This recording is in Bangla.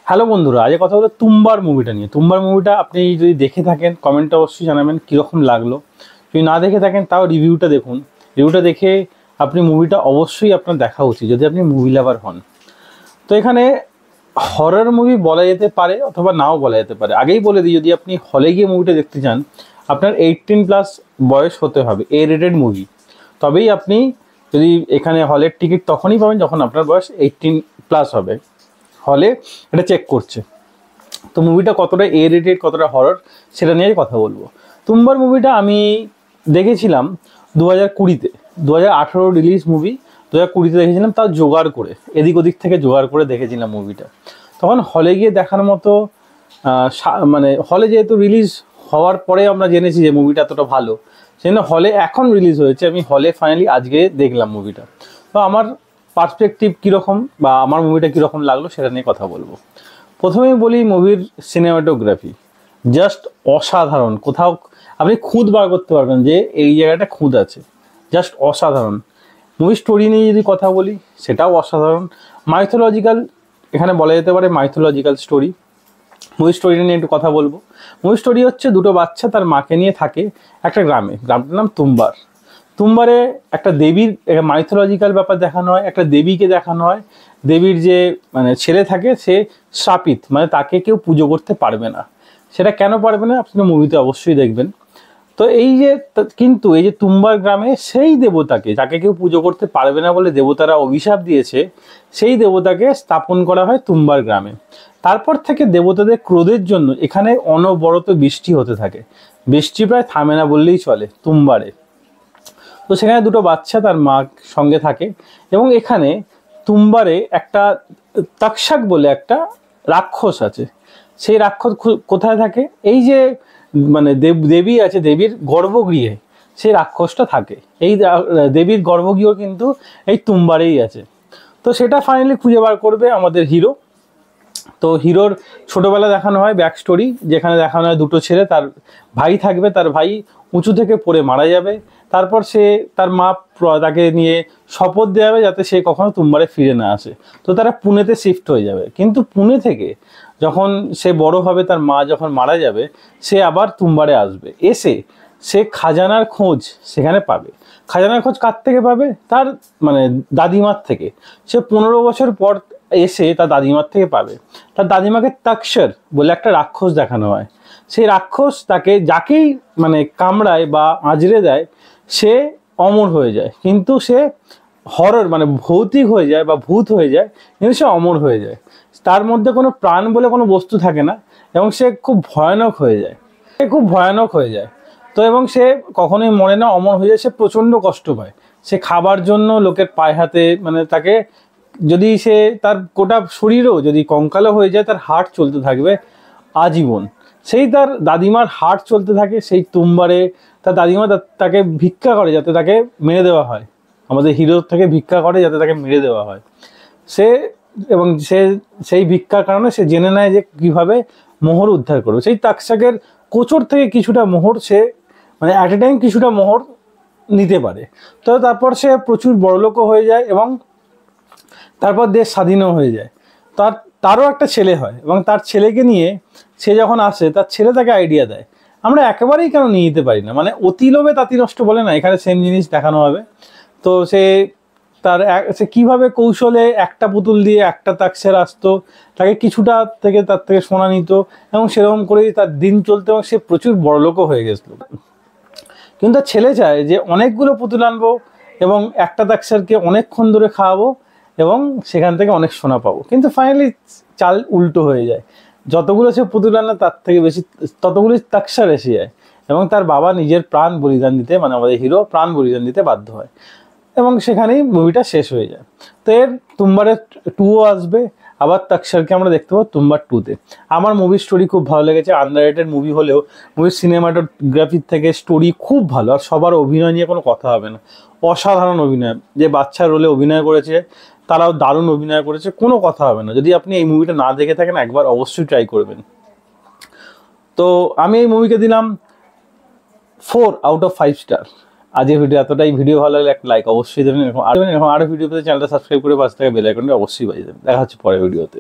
হ্যালো বন্ধুরা, আজ কথা হলো তুম্বার মুভিটা নিয়ে। তুম্বার মুভিটা আপনি যদি দেখে থাকেন কমেন্টে অবশ্যই জানাবেন কীরকম লাগলো। যদি না দেখে থাকেন তাও রিভিউটা দেখুন। রিভিউটা দেখে আপনি মুভিটা অবশ্যই আপনার দেখা উচিত যদি আপনি মুভি লাভার হন। তো এখানে হরর মুভি বলা যেতে পারে অথবা নাও বলা যেতে পারে। আগেই বলে দিই, যদি আপনি হলে গিয়ে মুভিটা দেখতে চান আপনার 18+ বয়স হতে হবে, এ রেটেড মুভি। তবেই আপনি যদি এখানে হলের টিকিট তখনই পাবেন যখন আপনার বয়স 18+ হবে। হলে এটা চেক করছে। তো মুভিটা কতটা এ রেটেড কতটা হরর সেটা নিয়েই কথা বলবো। তুম্বার মুভিটা আমি দেখেছিলাম 2020-তে, 2018 রিলিজ মুভি, 2020-তে দেখেছিলাম, তাও জোগাড় করে এদিক ওদিক থেকে জোগাড় করে দেখেছিলাম মুভিটা। তখন হলে গিয়ে দেখার মতো মানে হলে যেহেতু রিলিজ হওয়ার পরে আমরা জেনেছি যে মুভিটা এতটা ভালো, সেজন্য হলে এখন রিলিজ হয়েছে, আমি হলে ফাইনালি আজকে দেখলাম মুভিটা। তো আমার পার্সপেক্টিভ কীরকম বা আমার মুভিটা কীরকম লাগলো সেটা নিয়ে কথা বলবো। প্রথমেই বলি মুভির সিনেমাটোগ্রাফি জাস্ট অসাধারণ। কোথাও আপনি খুঁত বার করতে পারবেন যে এই জায়গাটা খুঁত আছে, জাস্ট অসাধারণ। মুভি স্টোরি নিয়ে যদি কথা বলি সেটাও অসাধারণ। মাইথোলজিক্যাল, এখানে বলা যেতে পারে মাইথোলজিক্যাল স্টোরি। মুভি স্টোরি নিয়ে একটু কথা বলবো। মুভি স্টোরি হচ্ছে দুটো বাচ্চা তার মাকে নিয়ে থাকে একটা গ্রামে, গ্রামটার নাম তুম্বার। তুম্বারে একটা দেবীর মাইথোলজিক্যাল ব্যাপার দেখানো হয়, একটা দেবীকে দেখানো হয়। দেবীর যে মানে ছেলে থাকে সে শাপিত, মানে তাকে কেউ পুজো করতে পারবে না। সেটা কেন পারবে না আপনি মুভিতে অবশ্যই দেখবেন। তো এই যে কিন্তু এই যে তুম্বার গ্রামে সেই দেবতাকে যাকে কেউ পুজো করতে পারবে না বলে দেবতারা অভিশাপ দিয়েছে, সেই দেবতাকে স্থাপন করা হয় তুম্বার গ্রামে। তারপর থেকে দেবতাদের ক্রোধের জন্য এখানে অনবরত বৃষ্টি হতে থাকে। বৃষ্টি প্রায় থামে না বললেই চলে তুম্বারে। তো সেখানে দুটো বাচ্চা তার মা সঙ্গে থাকে এবং এখানে তুম্বারে একটা তক্ষক বলে একটা রাক্ষস আছে। সেই রাক্ষস কোথায় থাকে? এই যে মানে দেবী আছে, দেবীর গর্ভগৃহে সেই রাক্ষসটা থাকে। এই দেবীর গর্ভগৃহ কিন্তু এই তুম্বারেই আছে। তো সেটা ফাইনালি খুঁজে বার করবে আমাদের হিরো। তো হিরোর ছোটোবেলা দেখানো হয় ব্যাক স্টোরি, যেখানে দেখানো হয় দুটো ছেলে, তার ভাই থাকবে, তার ভাই উঁচু থেকে পড়ে মারা যাবে। তারপর সে তার মা তাকে নিয়ে শপথ দেওয়া যাতে সে কখনো তুম্বারে ফিরে না আসে। তো তারা পুনেতে শিফট হয়ে যাবে, কিন্তু পুনে থেকে যখন সে বড় হবে, তার মা যখন মারা যাবে, সে আবার তুম্বারে আসবে। এসে সে খাজানার খোঁজ সেখানে পাবে। খাজানার খোঁজ কার থেকে পাবে? তার মানে দাদিমার থেকে। সে 15 বছর পর এসে তার দাদিমার থেকে পাবে। তার দাদিমাকে তক্ষর বলে একটা রাক্ষস দেখানো হয়। সেই রাক্ষস তাকে যাকেই মানে কামড়ায় বা আঁচড়ে দেয় সে অমর হয়ে যায়, কিন্তু সে হরর মানে ভৌতিক হয়ে যায় বা ভূত হয়ে যায়, কিন্তু সে অমর হয়ে যায়। তার মধ্যে কোনো প্রাণ বলে কোনো বস্তু থাকে না এবং সে খুব ভয়ানক হয়ে যায়। তো এবং সে কখনোই মরে না, অমর হয়ে যায়। সে প্রচণ্ড কষ্ট পায়। সে খাবার জন্য লোকের পায়ে হাতে মানে তাকে, যদি সে তার গোটা শরীরও যদি কঙ্কালও হয়ে যায়, তার হার্ট চলতে থাকবে আজীবন। সেই তার দাদিমার হার্ট চলতে থাকে সেই তুম্বারে। তার দাদিমা তাকে ভিক্ষা করে যাতে তাকে মেরে দেওয়া হয়, আমাদের হিরোর থেকে ভিক্ষা করে যাতে তাকে মেরে দেওয়া হয়। সে এবং সেই ভিক্ষার কারণে সে জেনে নেয় যে কীভাবে মোহর উদ্ধার করবে। সেই তক্ষকের কোচর থেকে কিছুটা মোহর সে মানে অ্যাট এ টাইম কিছুটা মোহর নিতে পারে। তো তারপর সে প্রচুর বড়লোকও হয়ে যায় এবং তারপর দেশ স্বাধীনও হয়ে যায়। তারও একটা ছেলে হয় এবং তার ছেলেকে নিয়ে সে যখন আসে, তার ছেলে তাকে আইডিয়া দেয় আমরা একেবারেই কেন নিয়ে নিতে পারি না, মানে অতি লোভে তাঁতি নষ্ট বলে না, এখানে সেম জিনিস দেখানো হবে। তো সে কীভাবে কৌশলে একটা পুতুল দিয়ে একটা তাক্ষের আসতো, তাকে কিছুটা থেকে তার থেকে সোনা নিত এবং সেরকম করেই তার দিন চলতো এবং সে প্রচুর বড়লোকও হয়ে গেছিল। কিন্তু তার ছেলে চায় যে অনেকগুলো পুতুল আনবো এবং একটা তাক্ষরকে অনেকক্ষণ ধরে খাওয়াবো এবং সেখান থেকে অনেক সোনা পাবো। কিন্তু ফাইনালি চাল উল্টো হয়ে যায়। যতগুলো সে পুতুল আনে তার থেকে বেশি ততগুলি তাক্ষর এসে যায় এবং তার বাবা নিজের প্রাণ বলিদান দিতে, মানে আমাদের হিরো প্রাণ বলিদান দিতে বাধ্য হয় এবং সেখানেই মুভিটা শেষ হয়ে যায়। তো এর তুম্বারের 2ও আসবে, আবার তক্ষরকে আমরা দেখতে পাবো তুম্বার 2-তে। আমার মুভির স্টোরি খুব ভালো লেগেছে। আন্ডাররেটেড মুভি হলেও মুভির সিনেমাটোগ্রাফির থেকে স্টোরি খুব ভালো। আর সবার অভিনয় নিয়ে কোনো কথা হবে না, অসাধারণ অভিনয়। যে বাচ্চা রোলে অভিনয় করেছে তারাও দারুণ অভিনয় করেছে, কোনো কথা হবে না। যদি আপনি এই মুভিটা না দেখে থাকেন একবার অবশ্যই ট্রাই করবেন। তো আমি এই মুভিকে দিলাম 4/5 স্টার। আজকের ভিডিও এতটাই। ভিডিও ভালো লাগলে একটা লাইক অবশ্যই দেবেন। এরকম আরও ভিডিও পেতে চ্যানেলটা সাবস্ক্রাইব করে পাশে থাকা বেল আইকনটা অবশ্যই বাজিয়ে দেবেন। দেখা হচ্ছে পরের ভিডিওতে।